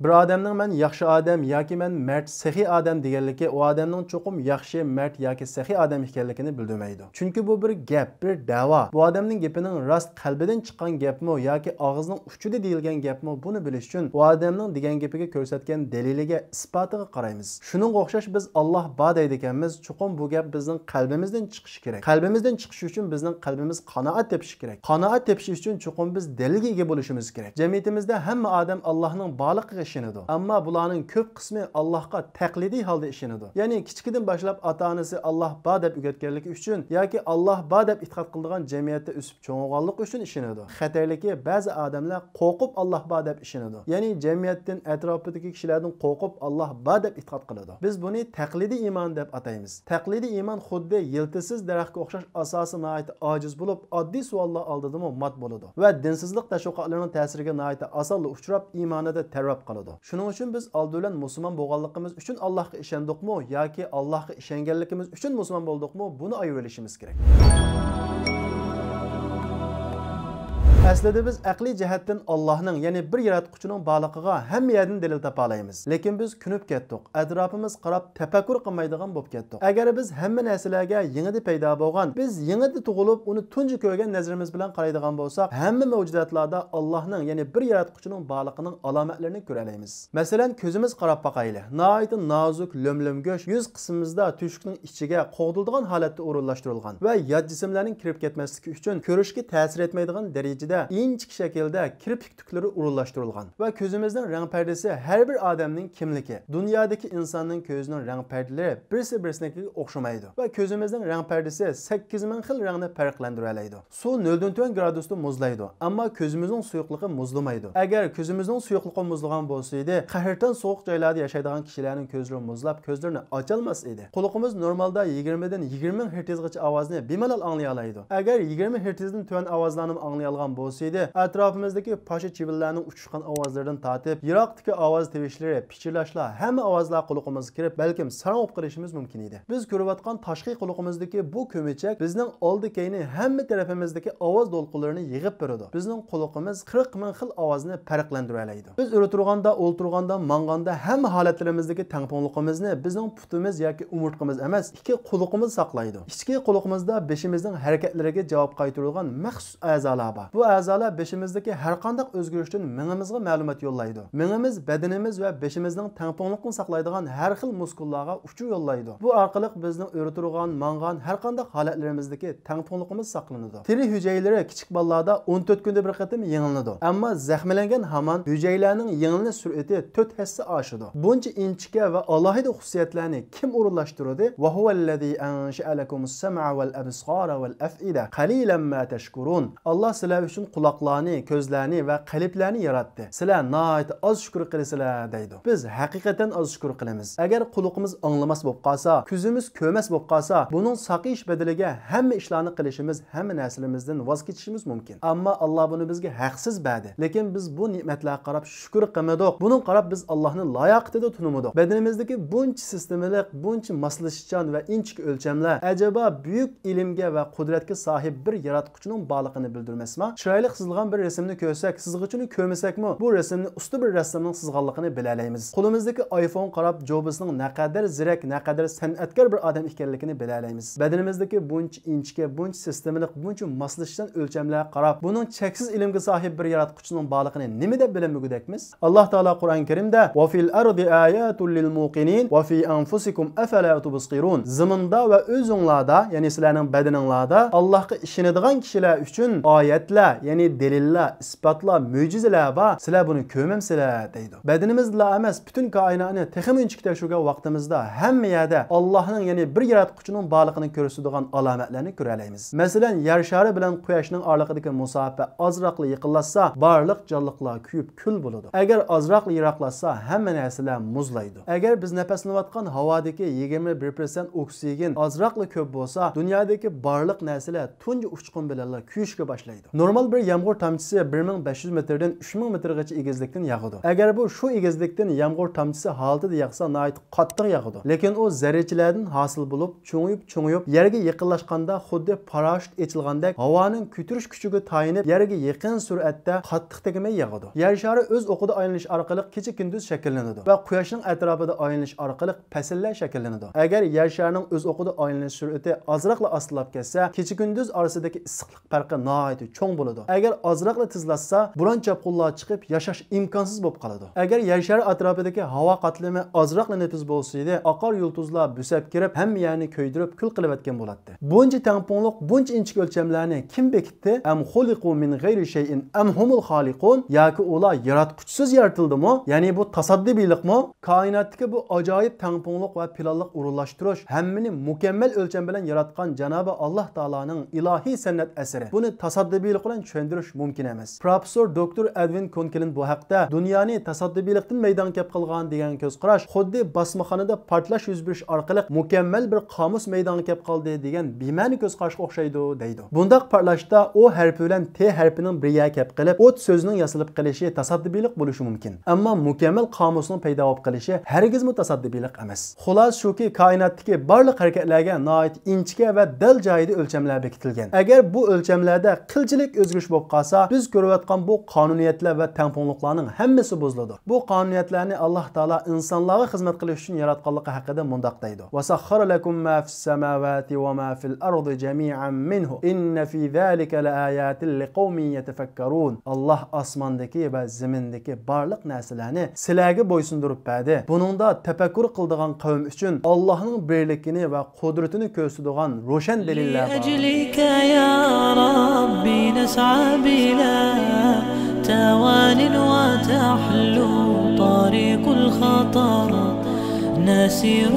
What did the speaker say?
Bir odamning men yaxshi odam yoki men mard, saxiy odam deganligi u odamning cho'qim yaxshi, mard yoki saxiy odam ekanligini bildirmaydi. Chunki bu bir gap, bir da'vo. Bu odamning gapining rost qalbidan chiqqan gapmi yoki og'zining uchida deyilgan gapmi, buni bilish uchun u odamning degan gapiga ko'rsatgan daliliga, isbotiga qaraymiz. Shuningga o'xshash biz Alloh bor deydi ekanmiz, cho'qim bu gap bizning qalbimizdan chiqishi kerak. Qalbimizdan chiqishi uchun bizning qalbimiz qanoat tepishi kerak. Qanoat tepishi uchun cho'qim biz dalilga ega bo'lishimiz kerak. Jamiyatimizda hamma odam Allohning borligiga ishonadi. Ammo bularning ko'p qismi Allohga taqlidiy holda ishonadi. Ya'ni kichkidan boshlab ota-onasi Alloh bor deb o'rgatganligi uchun yoki Alloh bor deb e'tiqod qiladigan jamiyatda o'sib cho'ng'ollik uchun ishonadi. Xatarligi ba'zi odamlar qo'rqib Alloh bor deb ishonadi. Ya'ni jamiyatdan, atrofidagi kishilardan qo'rqib Alloh bor deb e'tiqod qiladi. Biz buni taqlidiy iymon deb ataymiz. Taqlidiy iymon xuddi yiltisiz daraxtga o'xshash asosi nihoyat ojiz bo'lib, oddiy savollar oldidimi mat bo'ladi va dinsizlik tashviqotlarining ta'siriga nihoyat osonla uchrab, iymonida tarvab qiladi. Shuning uchun biz oldindan musulmon bo'lganligimiz uchun Allohga ishondikmi yoki Allohga ishonganligimiz uchun musulmon bo'ldikmi, buni ayirib olishimiz kerak. Aslida biz aqliy jihatdan Allohning, ya'ni bir yaratquchining borligiga hamma yerdan dalil topa olamiz. Lekin biz kunib ketdik. Atrofimiz qarab tafakkur qilmaydigan bo'lib ketdik. Agar biz hamma narsalarga yengida paydo bo'lgan, biz yengida tug'ilib, uni tunji ko'rgan nazarimiz bilan qaraydigan bo'lsak, hamma mavjudotlarda Allohning, ya'ni bir yaratquchining borligining alomatlarini ko'ra olamiz. Masalan, ko'zimiz qarab boqaylik. Nihoyat nozik, lo'mlim go'sht yuz qismimizda tushukning ichiga qo'g'dildigan holatda o'rinlashtirilgan va yod jismlarning kirib ketmasligi uchun ko'rishga ta'sir etmaydigan darajada inchik shaklda kirpik tuklari o'rinlashtirilgan va ko'zimizning rang pardasi har bir odamning kimligi. Dunyodagi insonning ko'zining rang pardalari birsi-birsiga o'xshamaydi va ko'zimizning rang pardasi 8000 xil rangni farqlantira oladi. Suv 0 dan 4 gradusda muzlaydi, ammo ko'zimizning suyuqligi muzlamaydi. Agar ko'zimizning suyuqligi muzlagan bo'lsa edi, qahrdan sovuq joylarda yashaydigan kishilarning ko'zlari muzlab, ko'zlarini ocholmas edi. Quloqimiz normalda 20 dan 20 Hz gacha ovozni bemalol anglay oladi. Agar 20 Hz dan tuvan ovozlarni anglay olgan bo'lsa, atrofimizdagi pasha chivillarning uchishgan ovozlaridan tortib, yiroqdagi ovoz tivishlar, pichirlashlar, hamma ovozlar quloqimizga kirib, balkim sarg'ib qolishimiz mumkin edi. Biz ko'rayotgan tashqi quloqimizdagi bu ko'michak bizning oldi-keyni hamma tarafimizdagi ovoz to'lqinlarini yig'ib beradi. Bizning quloqimiz 40 ming xil ovozni farqlantira oladi. Biz o'tirganda, o'ltirganda, manganda hamma holatlarimizdagi tangpongliqimizni bizning putimiz yoki umurtqimiz emas, ikki quloqimiz saqlaydi. Ichki quloqimizda beshimizning harakatlariga javob qaytarilgan maxsus a'zolar bor. Bu a'zolar beshimizdagi har qanday o'zgarishdan mingimizga ma'lumot yo'llaydi. Mingimiz badanimiz va beshimizning tangpongliqni saqlaydigan har xil muskullarga uchuv yo'llaydi. Bu orqali bizning o'tirgan, mangan har qanday holatlarimizdagi tangpongliqimiz saqlanadi. Teri hujayralari kichik bolalarda 14 kunda bir qatim yangilanadi. Ammo zaxmlangan hamon hujaylarning yangilanish sur'ati 4 hassa oshadi. Buncha inchika va alohida xususiyatlarni kim o'rinlashtiradi? Va huvallazi ansha'a lakumus sam'a wal absara wal af'ida qalilan ma tashkurun. Alloh sizlar uchun quloqlarni, ko'zlarni va qalblarni yaratdi. Sizlar nihoyat oz shukr qilasizlar deydi. Biz haqiqatan oz shukr qilamiz. Agar quloqimiz anglamas bo'lib qolsa, ko'zimiz ko'rmas bo'lib qolsa, buning saqish bedeliga hamma ishlarni qilishimiz, hamma narsalarımizdan voz kechishimiz mumkin. Ammo Alloh buni bizga haqsiz berdi. Lekin biz bu ne'matlarga qarab shukr qilmadik. Buning qarab biz Allohni loyiqida tunamadik. Badanimizdagi buncha sistemalik, buncha moslashchan va inchik o'lchamlar ajaba buyuk ilmga va qudratga sahib bir yaratquchining borligini bildirmasmi? Chiroyli chizilgan bir rasmni ko'rsak, chizg'ichini ko'rmasakmi, bu rasmni usti bir rassomning chizganligini bilalaymiz. Qo'limizdagi iPhone qarab Jobsning naqadar zirak, naqadar san'atkor bir odam ekanligini bilalaymiz. Badanimizdagi buncha inchika, buncha sistemalik, buncha moslashchan o'lchamlarga qarab, buning cheksiz ilmga sahib bir yaratquchining borligini nima deb bilamagudakmiz? Alloh taolo Qur'on Karimda "Va fil ardi ayatul lil muqinin va fi anfusikum afala tubsirun." Zaminda va o'zinglarda, ya'ni sizlarning badaninglarda Allohga ishonadigan kishilar uchun oyatlar, ya'ni delillar, isbotlar, mo'jizalar va sizlar buni ko'rmamsizlar deydi. Badanimizda emas, butun koinotni texnik tekshirgan vaqtimizda hamma yerda Allohning, ya'ni bir yaratquchining borligini ko'rsatadigan alomatlarni ko'ra olamiz. Masalan, yer shari bilan quyoshning oraliqidagi masofa ozroqli yaqinlashsa, barliq jonliqlar kuyib kul bo'ladi. Agar ozroqli yiroqlashsa, hamma narsalar muzlaydi. Agar biz nafaslanayotgan havodagi 21% oksigen ozroqli ko'p bo'lsa, dunyodagi barliq narsalar tunji uchqun bilan kuyishga boshlaydi. Normal bir yağmur tamçısı 1500 metreden 3000 metrgacha egizlikdan yağıdı. Eğer bu şu egizlikdan yağmur tamçısı halıda yağsa nayet qattiq yağıdı. Lekin o zarrachalardan hosil bo'lib, cho'ngib yerga yaqinlashganda xuddi parashyut ochilgandek havoning ko'tarish kuchiga tayinib yerga yaqin sur'atda qattiq tegmay yağıdı. Yer shari o'z o'qida aylanish orqali kecha-kunduz shakllanadi va quyoshning atrofida aylanish orqali fasllar shakllanadi. Agar yer sharining o'z o'qida aylanish sur'ati ozroqla ostlab ketsa, kecha-kunduz orasidagi issiqlik farqi nihoyat cho'ng bo'ladi. Agar ozroqla tezlashsa, buron chapqunlar chiqib yashash imkonsiz bo'lib qoladi. Agar yer shari atrofidagi havo qatlami ozroqla nefis bo'lsa edi, oqar yulduzlar bo'sab kirib, hamma yerni ko'ydirib, kul qilayotgan bo'ladi. Buncha tangpongliq, buncha inchik o'lchamlarni kim bekitdi? Am xuliqu min g'ayri shay'in am humul xaliqun? Yoki ular yaratquchsiz yaratildimi? Ya'ni bu tasaddibilikmi? Koinotdagi bu ajoyib tangpongliq va planliq o'rinlashtirish hammani mukammal o'lcham bilan yaratgan Janobi Alloh taolaning ilohiy san'at asari. Buni tasaddibilik bilan tushuntirish mumkin emas. Professor Dr. Edwin Conklin bu haqda dunyoni tasaddibilikdan maydonga kelib qolgan degan ko'z qarash xuddi basmaxonada portlash yuz berish orqali mukammal bir qomus maydonga kelib qoldi degan bema'ni ko'z qarashga o'xshaydi deydi. Bundaq portlashda o harfi bilan T harfining birga kelib qilib, o't so'zining yasalib qilishi tasaddibilik bo'lishi mumkin. Ammo mukammal qomusning paydo bo'lib qilishi hargiz tasaddibilik emas. Xulos shuki, koinotdagi barliq harakatlarga nihoyat inchga va dal joyida o'lchamlar bekitilgan. Agar bu o'lchamlarda qilchilik o'zgarish bo'lib qolsa, biz ko'rayotgan bu qonuniyatlar va tangpongliqlarning hammasi buziladi. Bu qonuniyatlarni Alloh taolo insonlarga xizmat qilish uchun yaratganligi haqida mundoq deydi: "Va sakhkhara lakum ma fis samawati va ma fil ardi jami'an minhu inna fi zalika laayatin liqaumin yatafakkarun." Alloh osmondagi va zamindagi barliq narsalarni sizlarga bo'ysundirib berdi. Buningda tafakkur qiladigan qavm uchun Allohning birligini va qudratini ko'rsatadigan ro'shan dalillar bor. Ajlika ya Rabbi nas'a bila توان وتحلو طريق الخطر نسير